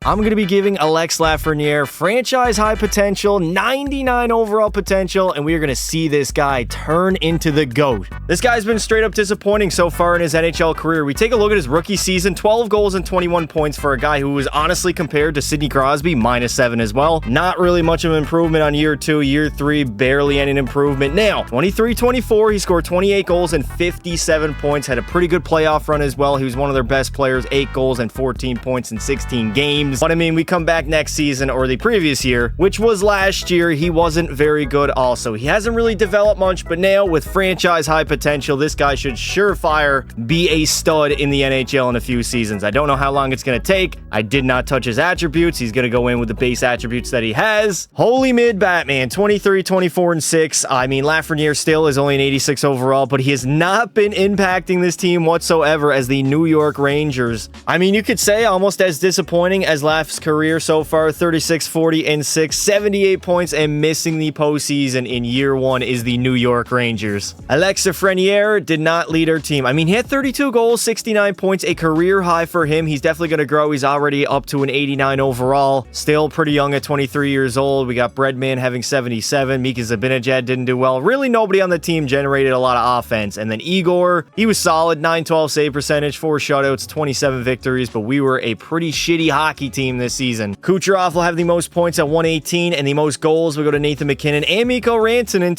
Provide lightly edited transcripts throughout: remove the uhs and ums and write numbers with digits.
I'm going to be giving Alexis Lafrenière franchise high potential, 99 overall potential, and we are going to see this guy turn into the GOAT. This guy's been straight up disappointing so far in his NHL career. We take a look at his rookie season, 12 goals and 21 points for a guy who was honestly compared to Sidney Crosby, -7 as well. Not really much of an improvement on year 2. Year 3, barely any improvement. Now, 23-24, he scored 28 goals and 57 points, had a pretty good playoff run as well. He was one of their best players, 8 goals and 14 points in 16 games. But I mean, we come back next season, or the previous year, which was last year, he wasn't very good also. He hasn't really developed much, but now with franchise high potential, this guy should surefire be a stud in the NHL in a few seasons. I don't know how long it's going to take. I did not touch his attributes. He's going to go in with the base attributes that he has. Holy mid Batman, 23, 24, and 6. I mean, Lafrenière still is only an 86 overall, but he has not been impacting this team whatsoever as the New York Rangers. I mean, you could say almost as disappointing as Laf's career so far, 36, 40, and 6, 78 points, and missing the postseason in year 1 is the New York Rangers. Alexis Lafrenière did not lead our team. I mean, he had 32 goals, 69 points, a career high for him. He's definitely going to grow. He's already up to an 89 overall. Still pretty young at 23 years old. We got Breadman having 77. Mika Zibanejad didn't do well. Really, nobody on the team generated a lot of offense. And then Igor, he was solid, 912 save percentage, 4 shutouts, 27 victories, but we were a pretty shitty hockey team this season. Kucherov will have the most points at 118, and the most goals will go to Nathan MacKinnon and Mikko Rantanen,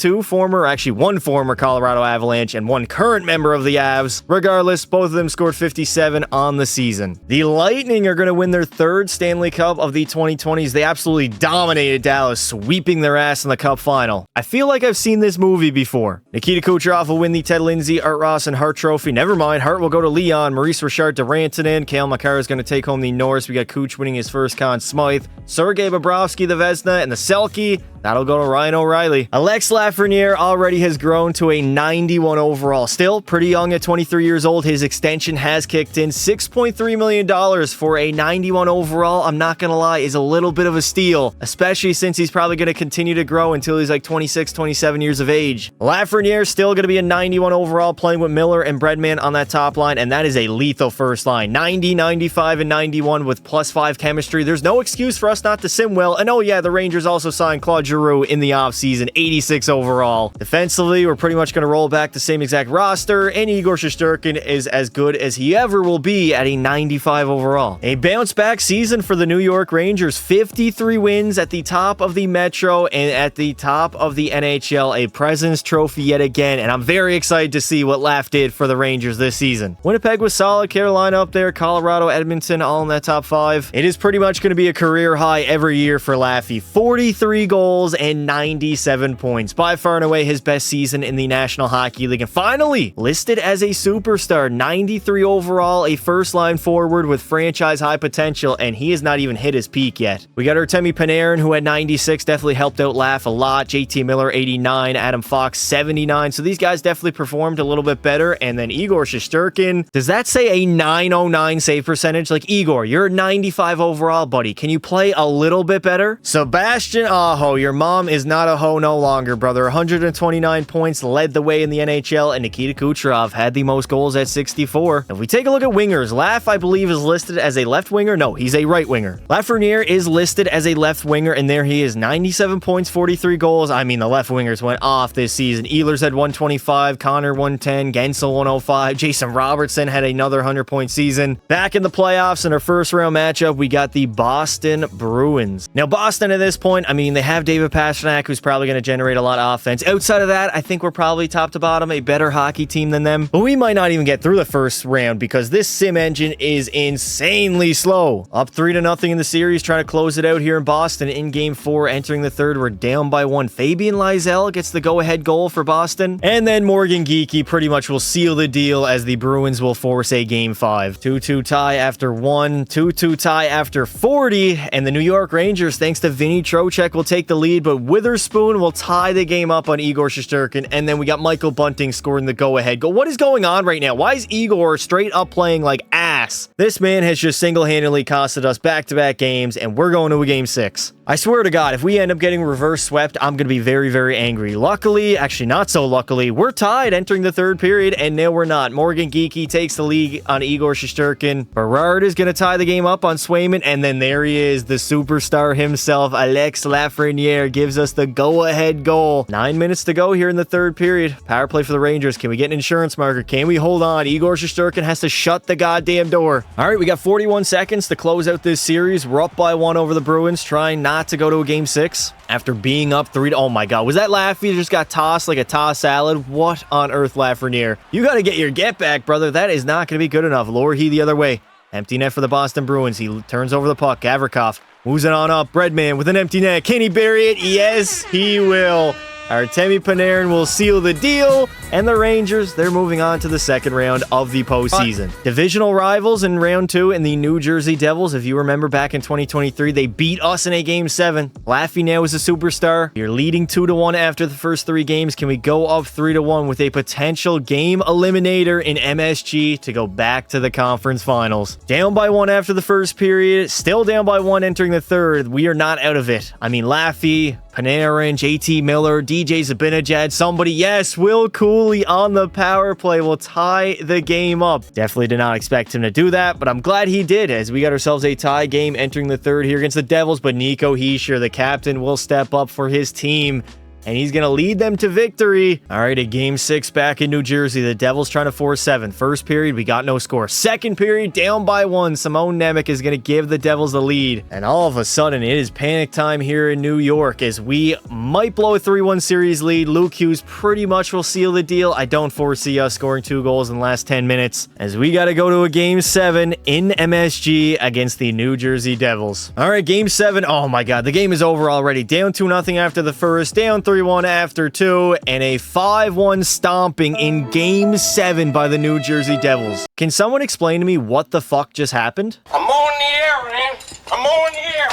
one former Colorado Avalanche and one current member of the Avs. Regardless, both of them scored 57 on the season. The Lightning are going to win their 3rd Stanley Cup of the 2020s. They absolutely dominated Dallas, sweeping their ass in the Cup final. I feel like I've seen this movie before. Nikita Kucherov will win the Ted Lindsay, Art Ross, and Hart Trophy. Never mind, Hart will go to Leon, Maurice Richard to Rantanen, Cale Makar is going to take home the Norris. We got Kuch winning his first Conn Smythe, Sergei Bobrovsky the Vezina, and the Selke, that'll go to Ryan O'Reilly. Alexis Lafrenière already has grown to a 91 overall. Still pretty young at 23 years old. His extension has kicked in. $6.3 million for a 91 overall, I'm not going to lie, is a little bit of a steal, especially since he's probably going to continue to grow until he's like 26, 27 years of age. Lafrenière still going to be a 91 overall, playing with Miller and Breadman on that top line, and that is a lethal first line. 90, 95, and 91 with +5 chemistry. There's no excuse for us not to sim well. And oh yeah, the Rangers also signed Claude Giroux in the offseason, 86 overall. Defensively, we're pretty much going to roll back the same exact roster, and Igor Shesterkin is as good as he ever will be at a 95 overall. A bounce-back season for the New York Rangers, 53 wins at the top of the Metro and at the top of the NHL, a President's Trophy yet again, and I'm very excited to see what Laf did for the Rangers this season. Winnipeg was solid, Carolina up there, Colorado, Edmonton, all in that top 5. It is pretty much going to be a career high every year for Laffy. 43 goals and 97 points. By far and away his best season in the National Hockey League. And finally, listed as a superstar, 93 overall, a first-line forward with franchise high potential, and he has not even hit his peak yet. We got Artemi Panarin, who had 96, definitely helped out Laf a lot. JT Miller, 89. Adam Fox, 79. So these guys definitely performed a little bit better. And then Igor Shesterkin, does that say a 909 save percentage? Like, Igor, you're 95 overall, buddy. Can you play a little bit better? Sebastian Aho, your mom is not a hoe no longer, brother. 129 points, led the way in the NHL, and Nikita Kucherov had the most goals at 64. If we take a look at wingers, Laf, I believe, is listed as a left winger. No, he's a right winger. Lafrenière is listed as a left winger, and there he is, 97 points, 43 goals. I mean, the left wingers went off this season. Ehlers had 125, Connor 110, Gensel 105, Jason Robertson had another 100-point season. Back in the playoffs in our first round matchup, we got the Boston Bruins. Now, Boston at this point, I mean, they have David Pastrnak, who's probably going to generate a lot of offense. Outside of that, I think we're probably top to bottom a better hockey team than them, but we might not even get through the first round because this sim engine is insanely slow. Up 3-0 in the series, trying to close it out here in Boston in Game 4, entering the third. We're down by 1. Fabian Lysell gets the go-ahead goal for Boston, and then Morgan Geekie pretty much will seal the deal as the Bruins will force a Game 5. 2-2 tie after 1, 2-2 tie after 40, and the New York Rangers, thanks to Vinny Trocheck, will take the lead, but Witherspoon will tie the game up on Igor Shesterkin, and then we got Michael Bunting scoring the go-ahead goal. What is going on right now? Why is Igor straight up playing like ass? This man has just single-handedly costed us back-to-back games, and we're going to a Game 6. I swear to God, if we end up getting reverse swept, I'm going to be very, very angry. Luckily, actually not so luckily, we're tied entering the third period, and no, we're not. Morgan Geeky takes the lead on Igor Shesterkin. Berard is going to tie the game up on Swayman, and then there he is, the superstar himself, Alexis Lafrenière, gives us the go-ahead goal. 9 minutes to go here in the third period. Power play for the Rangers. Can we get an insurance marker? Can we hold on? Igor Shesterkin has to shut the goddamn door. All right, we got 41 seconds to close out this series. We're up by 1 over the Bruins, trying not to go to a game 6 after being up 3 to... Oh my God, was that Laffy just got tossed like a tossed salad? What on earth, Lafrenière? You got to get your get back, brother. That is not going to be good enough. Lower he the other way. Empty net for the Boston Bruins. He turns over the puck. Gavrikov moves it on up. Breadman with an empty net. Can he bury it? Yes, he will. Artemi Panarin will seal the deal, and the Rangers, they're moving on to the second round of the postseason. Divisional rivals in round 2 in the New Jersey Devils. If you remember back in 2023, they beat us in a game 7. Laffy now is a superstar. You're leading 2-1 after the first 3 games. Can we go up 3-1 with a potential game eliminator in MSG to go back to the conference finals? Down by 1 after the first period, still down by 1 entering the third. We are not out of it. I mean, Laffy, Panarin, JT Miller, DJ Zibanejad, somebody, yes, Will Cooley on the power play will tie the game up. Definitely did not expect him to do that, but I'm glad he did, as we got ourselves a tie game entering the third here against the Devils, but Nico Hischier, the captain, will step up for his team, and he's going to lead them to victory. All right, a game 6 back in New Jersey. The Devils trying to force 7. First period, we got no score. Second period, down by 1. Simone Nemec is going to give the Devils the lead. And all of a sudden, it is panic time here in New York as we might blow a 3-1 series lead. Luke Hughes pretty much will seal the deal. I don't foresee us scoring 2 goals in the last 10 minutes as we got to go to a game 7 in MSG against the New Jersey Devils. All right, game 7. Oh my God, the game is over already. Down 2-0 after the first, down 3-1 after 2, and a 5-1 stomping in Game 7 by the New Jersey Devils. Can someone explain to me what the fuck just happened? I'm on the air, man. I'm on the air.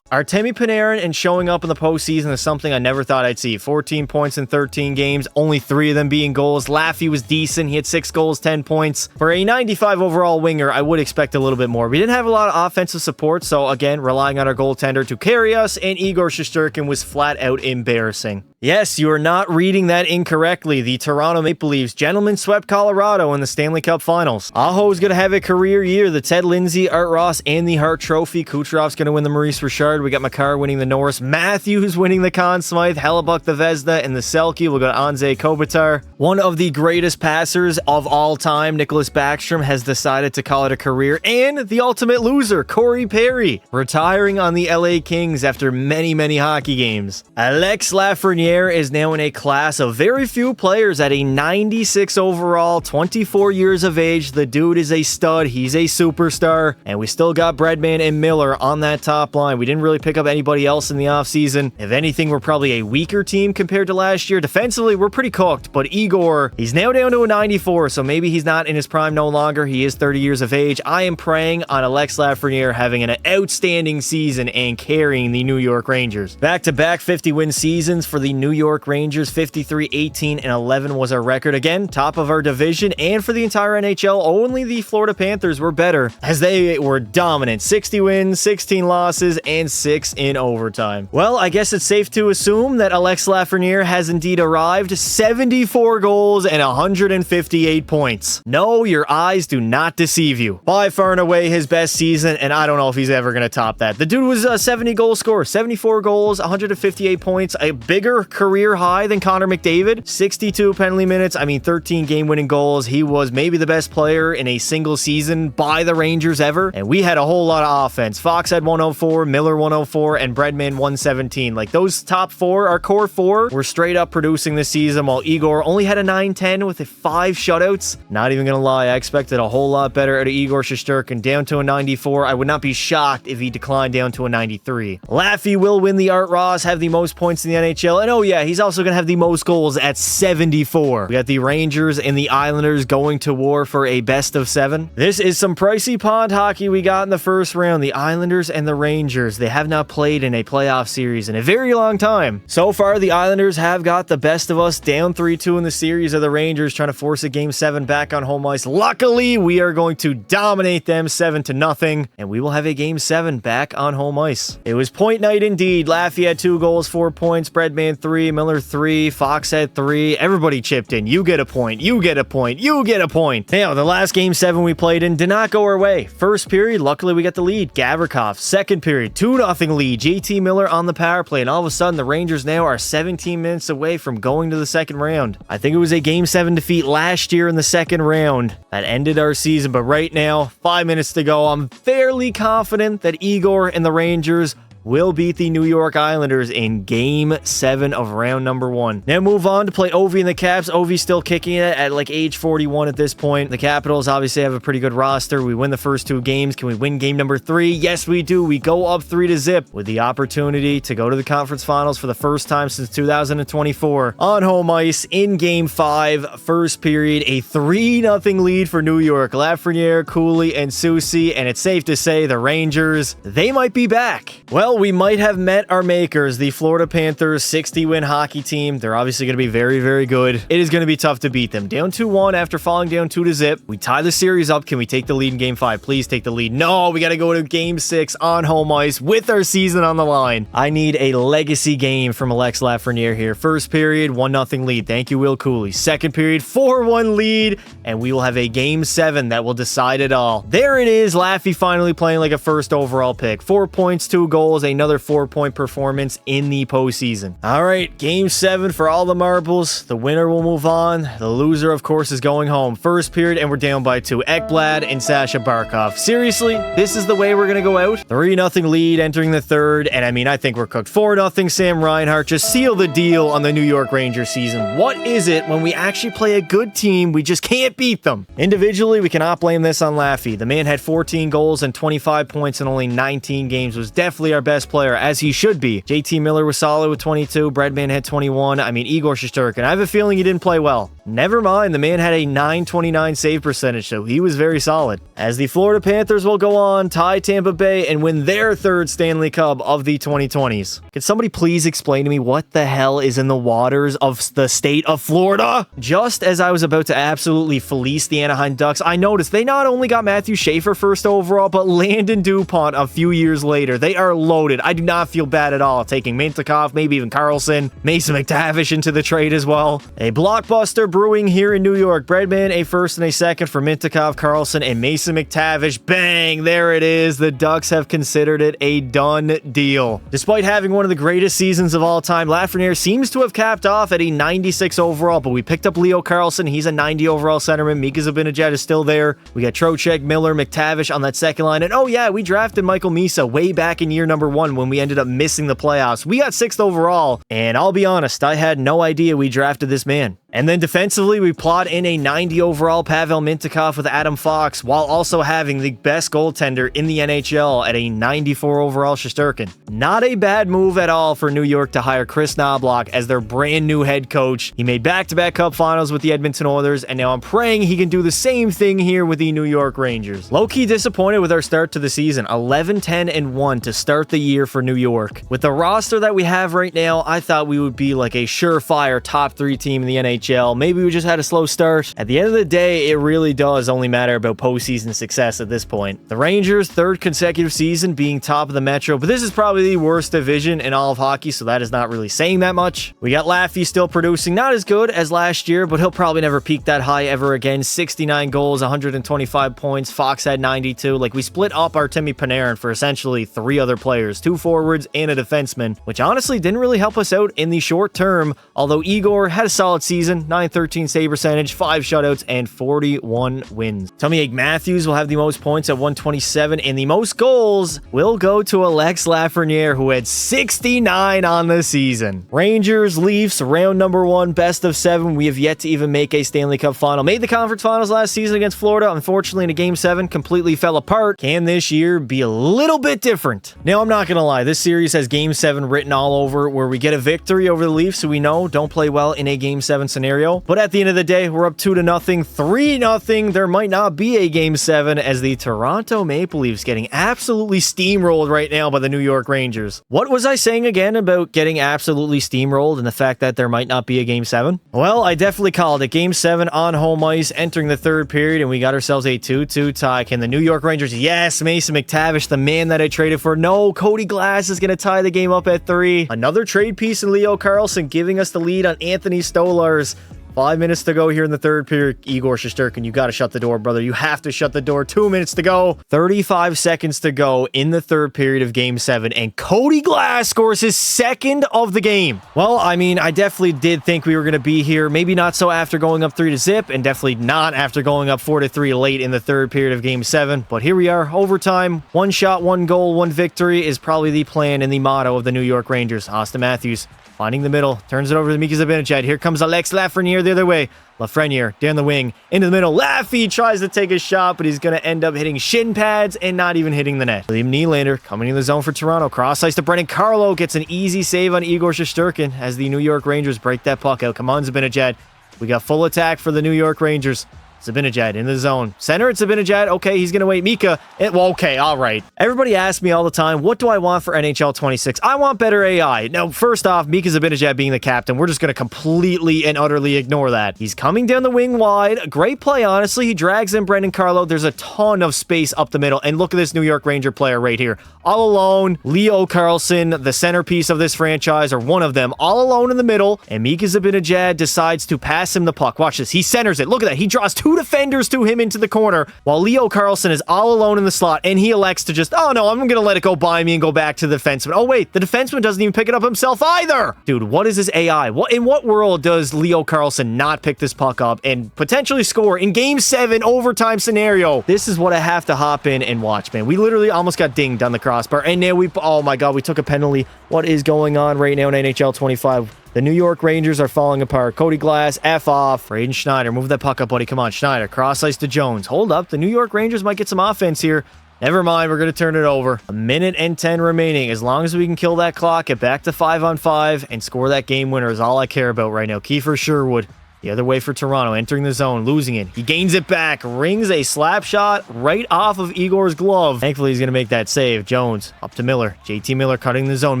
Artemi Panarin and showing up in the postseason is something I never thought I'd see. 14 points in 13 games, only 3 of them being goals. Laffy was decent. He had 6 goals, 10 points. For a 95 overall winger, I would expect a little bit more. We didn't have a lot of offensive support, so again, relying on our goaltender to carry us, and Igor Shesterkin was flat out embarrassing. Yes, you are not reading that incorrectly. The Toronto Maple Leafs gentlemen swept Colorado in the Stanley Cup Finals. Aho is going to have a career year. The Ted Lindsay, Art Ross, and the Hart Trophy. Kucherov's going to win the Maurice Richard. We got Makar winning the Norris. Matthews winning the Conn Smythe. Hellebuck the Vezina, and the Selke. We'll go to Anze Kopitar. One of the greatest passers of all time, Nicholas Backstrom, has decided to call it a career. And the ultimate loser, Corey Perry, retiring on the LA Kings after many, many hockey games. Alexis Lafrenière is now in a class of very few players at a 96 overall, 24 years of age. The dude is a stud. He's a superstar. And we still got Breadman and Miller on that top line. We didn't really pick up anybody else in the offseason. If anything, we're probably a weaker team compared to last year. Defensively, we're pretty cooked. But Igor, he's now down to a 94, so maybe he's not in his prime no longer. He is 30 years of age. I am praying on Alexis Lafrenière having an outstanding season and carrying the New York Rangers. Back-to-back 50-win seasons for the New York Rangers. 53, 18, and 11 was our record. Again, top of our division, and for the entire NHL, only the Florida Panthers were better as they were dominant. 60 wins, 16 losses, and 6 in overtime. Well, I guess it's safe to assume that Alexis Lafrenière has indeed arrived. 74 goals and 158 points. No, your eyes do not deceive you. By far and away his best season, and I don't know if he's ever going to top that. The dude was a 70 goal scorer, 74 goals, 158 points, a bigger career high than Connor McDavid. 62 penalty minutes, 13 game-winning goals. He was maybe the best player in a single season by the Rangers ever, and we had a whole lot of offense. Fox had 104, Miller 104, and Breadman 117. Like, those top 4, our core 4, were straight up producing this season, while Igor only had a 9-10 with 5 shutouts. Not even gonna lie, I expected a whole lot better out of Igor Shesterkin. Down to a 94. I would not be shocked if he declined down to a 93. Laffy will win the Art Ross, have the most points in the NHL, and oh yeah, he's also going to have the most goals at 74. We got the Rangers and the Islanders going to war for a best of 7. This is some pricey pond hockey we got in the first round. The Islanders and the Rangers. They have not played in a playoff series in a very long time. So far, the Islanders have got the best of us, down 3-2 in the series of the Rangers, trying to force a Game 7 back on home ice. Luckily, we are going to dominate them 7-0, and we will have a Game 7 back on home ice. It was point night indeed. Laffy had 2 goals, 4 points, Breadman 3, Miller 3, Fox had 3. Everybody chipped in. You get a point, you get a point, you get a point. Now, the last Game 7 we played in did not go our way. First period, luckily we got the lead. Gavrikov. Second period, 2-0 lead. JT Miller on the power play, and all of a sudden the Rangers now are 17 minutes away from going to the second round. I think it was a Game 7 defeat last year in the second round that ended our season, but right now, 5 minutes to go, I'm fairly confident that Igor and the Rangers will beat the New York Islanders in Game 7 of round number 1. Now move on to play Ovi and the Caps. Ovi's still kicking it at like age 41 at this point. The Capitals obviously have a pretty good roster. We win the first 2 games. Can we win game number 3? Yes, we do. We go up 3-0 with the opportunity to go to the conference finals for the first time since 2024 on home ice in Game 5. First period, a 3-0 lead for New York. Lafrenière, Cooley, and Soucy, and it's safe to say the Rangers, they might be back. Well, we might have met our makers, the Florida Panthers 60-win hockey team. They're obviously going to be very, very good. It is going to be tough to beat them. Down 2-1 after falling down 2-0. We tie the series up. Can we take the lead in Game 5? Please take the lead. No, we got to go to Game 6 on home ice with our season on the line. I need a legacy game from Alexis Lafrenière here. First period, 1-0 lead. Thank you, Will Cooley. Second period, 4-1 lead, and we will have a Game 7 that will decide it all. There it is. Laffy finally playing like a first overall pick. 4 points, 2 goals, another 4-point performance in the postseason. All right, Game 7 for all the marbles. The winner will move on. The loser, of course, is going home. First period, and we're down by 2. Ekblad and Sasha Barkov. Seriously, this is the way we're going to go out? 3-0 lead entering the third, and I mean, I think we're cooked. 4-0 Sam Reinhart. Just seal the deal on the New York Rangers season. What is it when we actually play a good team, we just can't beat them? Individually, we cannot blame this on Laffy. The man had 14 goals and 25 points in only 19 games. Was definitely our best player, as he should be. JT Miller was solid with 22. Breadman had 21. I mean, Igor Shesterkin, I have a feeling he didn't play well. Never mind, the man had a .929 save percentage, so he was very solid. As the Florida Panthers will go on, tie Tampa Bay, and win their 3rd Stanley Cup of the 2020s. Can somebody please explain to me what the hell is in the waters of the state of Florida? Just as I was about to absolutely fleece the Anaheim Ducks, I noticed they not only got Matthew Schaefer first overall, but Landon DuPont a few years later. They are loaded. I do not feel bad at all taking Mintyukov, maybe even Carlson, Mason McTavish into the trade as well. A blockbuster brewing here in New York. Breadman, a first and a second for Mintyukov, Carlson, and Mason McTavish. Bang! There it is. The Ducks have considered it a done deal. Despite having one of the greatest seasons of all time, Lafrenière seems to have capped off at a 96 overall, but we picked up Leo Carlson. He's a 90 overall centerman. Mika Zibanejad is still there. We got Trocheck, Miller, McTavish on that second line. And oh yeah, we drafted Michael Misa way back in year number 1 when we ended up missing the playoffs. We got 6th overall, and I'll be honest, I had no idea we drafted this man. And then defensively, we plot in a 90 overall Pavel Mintyukov with Adam Fox, while also having the best goaltender in the NHL at a 94 overall Shesterkin. Not a bad move at all for New York to hire Chris Knobloch as their brand new head coach. He made back-to-back Cup finals with the Edmonton Oilers, and now I'm praying he can do the same thing here with the New York Rangers. Low-key disappointed with our start to the season. 11-10-1 to start the year for New York. With the roster that we have right now, I thought we would be like a surefire top 3 team in the NHL. Maybe we just had a slow start. At the end of the day, it really does only matter about postseason success at this point. The Rangers' 3rd consecutive season being top of the Metro, but this is probably the worst division in all of hockey, so that is not really saying that much. We got Laffy still producing, not as good as last year, but he'll probably never peak that high ever again. 69 goals, 125 points. Fox had 92. Like, we split up our Timmy Panarin for essentially 3 other players, 2 forwards and a defenseman, which honestly didn't really help us out in the short term, although Igor had a solid season. 913 save percentage, 5 shutouts, and 41 wins. Tommy Matthews will have the most points at 127, and the most goals will go to Alexis Lafrenière, who had 69 on the season. Rangers, Leafs, round number 1, best of 7. We have yet to even make a Stanley Cup final. Made the conference finals last season against Florida. Unfortunately, in a Game 7, completely fell apart. Can this year be a little bit different? Now, I'm not going to lie. This series has Game 7 written all over, where we get a victory over the Leafs, who we know don't play well in a Game 7 scenario. scenario. But at the end of the day, we're up 2-0, 3-0. There might not be a Game 7 as the Toronto Maple Leafs getting absolutely steamrolled right now by the New York Rangers. What was I saying again about getting absolutely steamrolled and the fact that there might not be a Game 7? Well, I definitely called it. Game 7 on home ice entering the third period, and we got ourselves a 2-2 tie. Can the New York Rangers? Yes, Mason McTavish, the man that I traded for. No, Cody Glass is going to tie the game up at 3. Another trade piece in Leo Carlsson giving us the lead on Anthony Stolarz. 5 minutes to go here in the third period. Igor Shesterkin, you got to shut the door, brother. You have to shut the door. 2 minutes to go. 35 seconds to go in the third period of Game 7, and Cody Glass scores his second of the game. Well, I mean, I definitely did think we were going to be here. Maybe not so after going up 3-0, and definitely not after going up 4-3 late in the third period of Game 7. But here we are, overtime. 1 shot, 1 goal, 1 victory is probably the plan and the motto of the New York Rangers. Austin Matthews finding the middle, turns it over to Mika Zibanejad. Here comes Alexis Lafrenière the other way. Lafrenière down the wing, into the middle. Laffy tries to take a shot, but he's going to end up hitting shin pads and not even hitting the net. William Nylander coming in the zone for Toronto. Cross ice to Brendan Carlo. Gets an easy save on Igor Shesterkin as the New York Rangers break that puck out. Come on, Zibanejad. We got full attack for the New York Rangers. Zibanejad in the zone. Center at Zibanejad. Okay, he's going to wait. Mika. Well, okay, all right. Everybody asks me all the time, what do I want for NHL 26? I want better AI. Now, first off, Mika Zibanejad being the captain, we're just going to completely and utterly ignore that. He's coming down the wing wide. Great play, honestly. He drags in Brendan Carlo. There's a ton of space up the middle. And look at this New York Ranger player right here. All alone. Leo Carlsson, the centerpiece of this franchise, or one of them, all alone in the middle. And Mika Zibanejad decides to pass him the puck. Watch this. He centers it. Look at that. He draws 2 defenders to him into the corner while Leo Carlsson is all alone in the slot, and he elects to just, oh no, I'm gonna let it go by me and go back to the defenseman. Oh wait, the defenseman doesn't even pick it up himself either. Dude, what is this AI? In what world does Leo Carlsson not pick this puck up and potentially score in Game 7 overtime scenario? This is what I have to hop in and watch, man. We literally almost got dinged on the crossbar, and now oh my god, we took a penalty. What is going on right now in NHL 25? The New York Rangers are falling apart. Cody Glass, F off. Braden Schneider, move that puck up, buddy. Come on, Schneider. Cross ice to Jones. Hold up. The New York Rangers might get some offense here. Never mind, we're going to turn it over. 1:10 remaining. As long as we can kill that clock, get back to 5-on-5, and score that game winner is all I care about right now. Kiefer Sherwood. The other way for Toronto, entering the zone, losing it. He gains it back, rings a slap shot right off of Igor's glove. Thankfully, he's going to make that save. Jones up to Miller. JT Miller cutting the zone.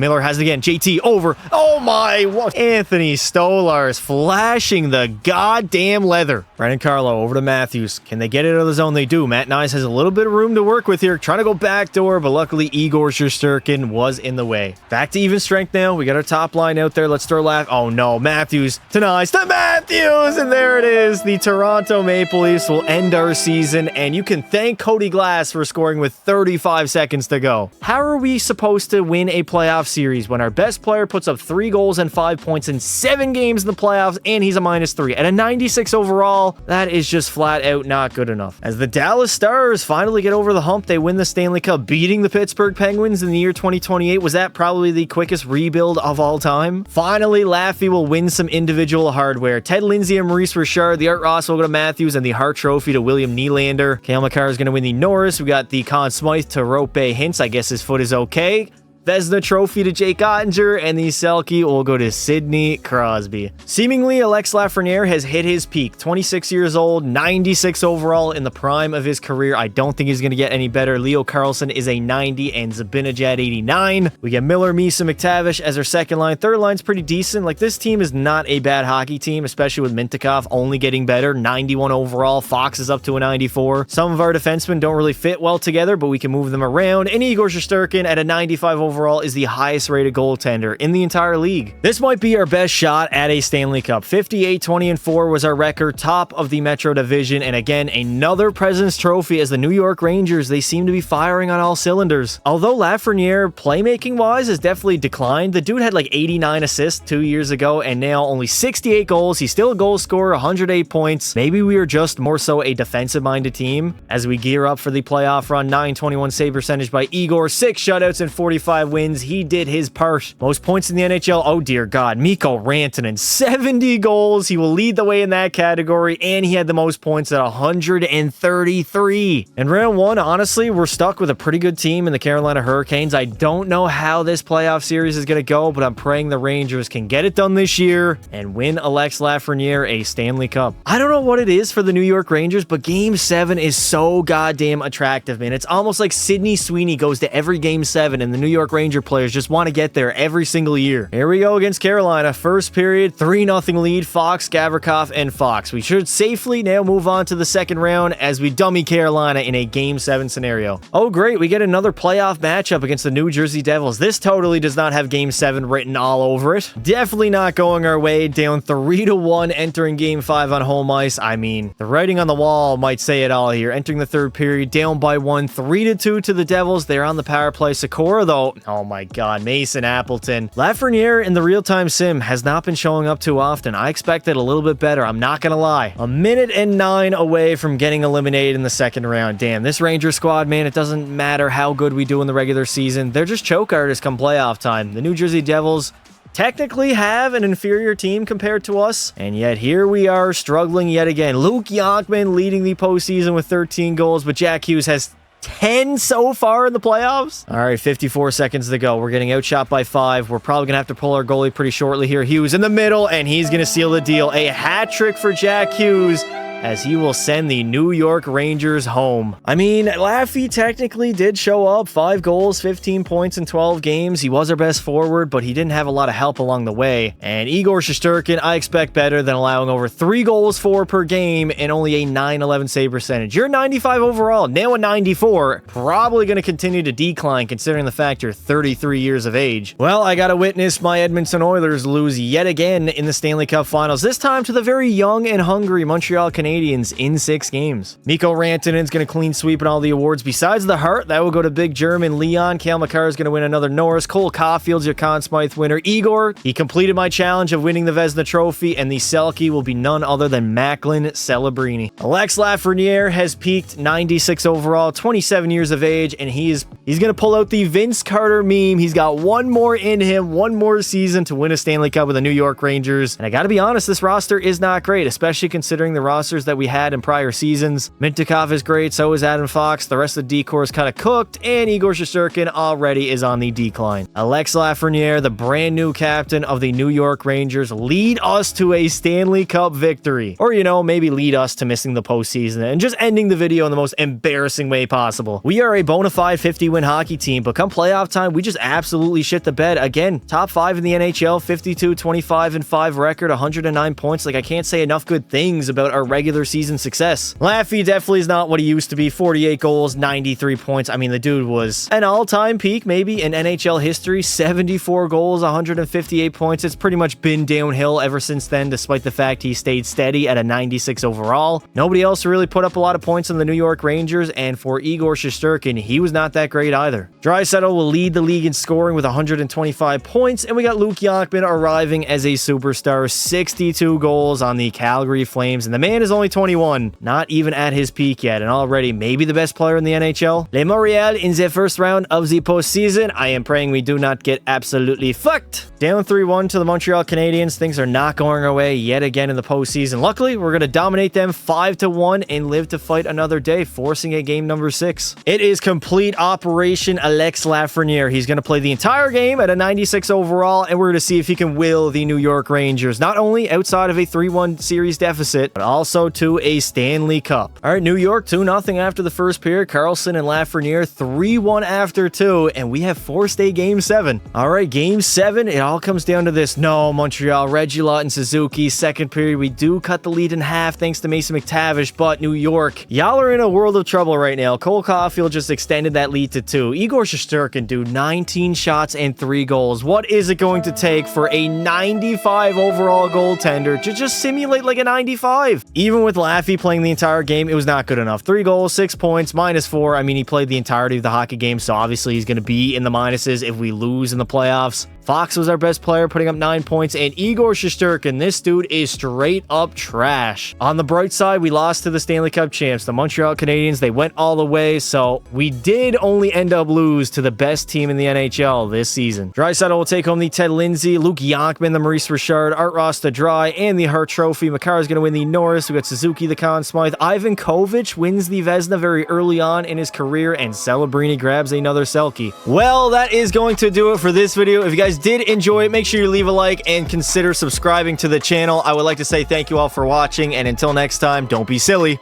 Miller has it again. JT over. Oh my, what? Anthony Stolarz flashing the goddamn leather. Brendan Carlo over to Matthews. Can they get it out of the zone? They do. Matt Nyes has a little bit of room to work with here. Trying to go backdoor, but luckily Igor Shesterkin was in the way. Back to even strength now. We got our top line out there. Let's throw Oh no, Matthews to Nyes to Matthews. And there it is. The Toronto Maple Leafs will end our season, and you can thank Cody Glass for scoring with 35 seconds to go. How are we supposed to win a playoff series when our best player puts up 3 goals and 5 points in 7 games in the playoffs, and he's a -3 at a 96 overall? That is just flat out not good enough. As the Dallas Stars finally get over the hump, they win the Stanley Cup, beating the Pittsburgh Penguins in the year 2028. Was that probably the quickest rebuild of all time? Finally, Laffy will win some individual hardware. Ted Lindsay and Maurice Richard. The Art Ross will go to Matthews, and the Hart Trophy to William Nylander. Cale Makar is going to win the Norris. We got the Conn Smythe to Rope Hintz. I guess his foot is okay. Vezina Trophy to Jake Ottinger, and the Selke will go to Sidney Crosby. Seemingly, Alexis Lafrenière has hit his peak. 26 years old, 96 overall in the prime of his career. I don't think he's going to get any better. Leo Carlsson is a 90 and Zibanejad 89. We get Miller, Misa, McTavish as our second line. Third line's pretty decent. Like, this team is not a bad hockey team, especially with Mintyukov only getting better. 91 overall. Fox is up to a 94. Some of our defensemen don't really fit well together, but we can move them around. And Igor Shesterkin at a 95 overall is the highest rated goaltender in the entire league. This might be our best shot at a Stanley Cup. 58-20-4 was our record, top of the Metro Division, and again, another President's Trophy as the New York Rangers, they seem to be firing on all cylinders. Although Lafrenière, playmaking-wise, has definitely declined. The dude had like 89 assists 2 years ago, and now only 68 goals. He's still a goal scorer, 108 points. Maybe we are just more so a defensive-minded team as we gear up for the playoff run. 921 save percentage by Igor, 6 shutouts in 45 95 wins. He did his part. Most points in the NHL. Oh, dear God. Mikko Rantanen, 70 goals. He will lead the way in that category, and he had the most points at 133. In round one, honestly, we're stuck with a pretty good team in the Carolina Hurricanes. I don't know how this playoff series is going to go, but I'm praying the Rangers can get it done this year and win Alexis Lafrenière a Stanley Cup. I don't know what it is for the New York Rangers, but Game 7 is so goddamn attractive, man. It's almost like Sidney Sweeney goes to every Game 7, and the New York Ranger players just want to get there every single year. Here we go against Carolina. First period, 3-0 lead. Fox, Gavrikov, and Fox. We should safely now move on to the second round as we dummy Carolina in a Game 7 scenario. Oh, great. We get another playoff matchup against the New Jersey Devils. This totally does not have Game 7 written all over it. Definitely not going our way. Down 3-1 entering Game 5 on home ice. I mean, the writing on the wall might say it all here. Entering the third period, down by 1, 3-2 to the Devils. They're on the power play. Sakura, though, oh my God, Mason Appleton. Lafrenière in the real-time sim has not been showing up too often. I expected a little bit better. I'm not gonna lie. 1:09 away from getting eliminated in the second round. Damn, this Ranger squad, man, it doesn't matter how good we do in the regular season. They're just choke artists come playoff time. The New Jersey Devils technically have an inferior team compared to us, and yet here we are struggling yet again. Luke Yonkman leading the postseason with 13 goals, but Jack Hughes has 10 so far in the playoffs. All right, 54 seconds to go. We're getting outshot by 5. We're probably going to have to pull our goalie pretty shortly here. Hughes in the middle, and he's going to seal the deal. A hat trick for Jack Hughes, as he will send the New York Rangers home. I mean, Laffy technically did show up. 5 goals, 15 points in 12 games. He was our best forward, but he didn't have a lot of help along the way. And Igor Shesterkin, I expect better than allowing over 3 goals for per game and only a .911 save percentage. You're 95 overall, now a 94. Probably going to continue to decline considering the fact you're 33 years of age. Well, I got to witness my Edmonton Oilers lose yet again in the Stanley Cup Finals, this time to the very young and hungry Montreal Canadiens in 6 games. Mikko Rantanen's going to clean sweep in all the awards. Besides the Hart, that will go to Big German Leon. Cale Makar is going to win another Norris. Cole Caulfield's your Conn Smythe winner. Igor, he completed my challenge of winning the Vezina Trophy, and the Selke will be none other than Macklin Celebrini. Alexis Lafrenière has peaked 96 overall, 27 years of age, and he's going to pull out the Vince Carter meme. He's got one more in him, one more season to win a Stanley Cup with the New York Rangers. And I got to be honest, this roster is not great, especially considering the rosters that we had in prior seasons. Mintyukov is great, so is Adam Fox. The rest of the decor is kind of cooked, and Igor Shesterkin already is on the decline. Alexis Lafrenière, the brand new captain of the New York Rangers, lead us to a Stanley Cup victory. Or, you know, maybe lead us to missing the postseason and just ending the video in the most embarrassing way possible. We are a bona fide 50-win hockey team, but come playoff time, we just absolutely shit the bed. Again, top 5 in the NHL, 52, 25, and 5 record, 109 points. Like, I can't say enough good things about our regular season success. Laffy definitely is not what he used to be. 48 goals, 93 points. I mean, the dude was an all-time peak, maybe, in NHL history. 74 goals, 158 points. It's pretty much been downhill ever since then, despite the fact he stayed steady at a 96 overall. Nobody else really put up a lot of points on the New York Rangers, and for Igor Shesterkin, he was not that great either. Draisaitl will lead the league in scoring with 125 points, and we got Luke Yonkman arriving as a superstar. 62 goals on the Calgary Flames, and the man is only 21, not even at his peak yet, and already maybe the best player in the NHL. Les Montreal in the first round of the postseason. I am praying we do not get absolutely fucked. Down 3-1 to the Montreal Canadiens. Things are not going our way yet again in the postseason. Luckily, we're going to dominate them 5-1 and live to fight another day, forcing a game number 6. It is complete Operation Alexis Lafrenière. He's going to play the entire game at a 96 overall, and we're going to see if he can will the New York Rangers, not only outside of a 3-1 series deficit, but also to a Stanley Cup. All right, New York 2-0 after the first period. Carlson and Lafrenière 3-1 after 2, and we have forced a Game 7. All right, Game 7, it all comes down to this. No, Montreal, Reggie Lott and Suzuki. Second period, we do cut the lead in half thanks to Mason McTavish, but New York, y'all are in a world of trouble right now. Cole Caulfield just extended that lead to 2. Igor Shesterkin, dude, 19 shots and 3 goals. What is it going to take for a 95 overall goaltender to just simulate like a 95? Even with Laffy playing the entire game, it was not good enough. 3 goals, 6 points, -4. I mean, he played the entirety of the hockey game, so obviously he's going to be in the minuses if we lose in the playoffs. Fox was our best player, putting up 9 points, and Igor Shesterkin. This dude is straight up trash. On the bright side, we lost to the Stanley Cup champs, the Montreal Canadiens. They went all the way, so we did only end up lose to the best team in the NHL this season. Draisaitl will take home the Ted Lindsay, Luke Yonkman, the Maurice Richard, Art Ross the Dry, and the Hart Trophy. Makar is going to win the Norris. We got Suzuki the Conn Smythe. Ivan Kovic wins the Vezina very early on in his career, and Celebrini grabs another Selke. Well, that is going to do it for this video. If you guys did enjoy it, make sure you leave a like and consider subscribing to the channel. I would like to say thank you all for watching, and until next time, don't be silly.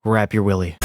Wrap your willy.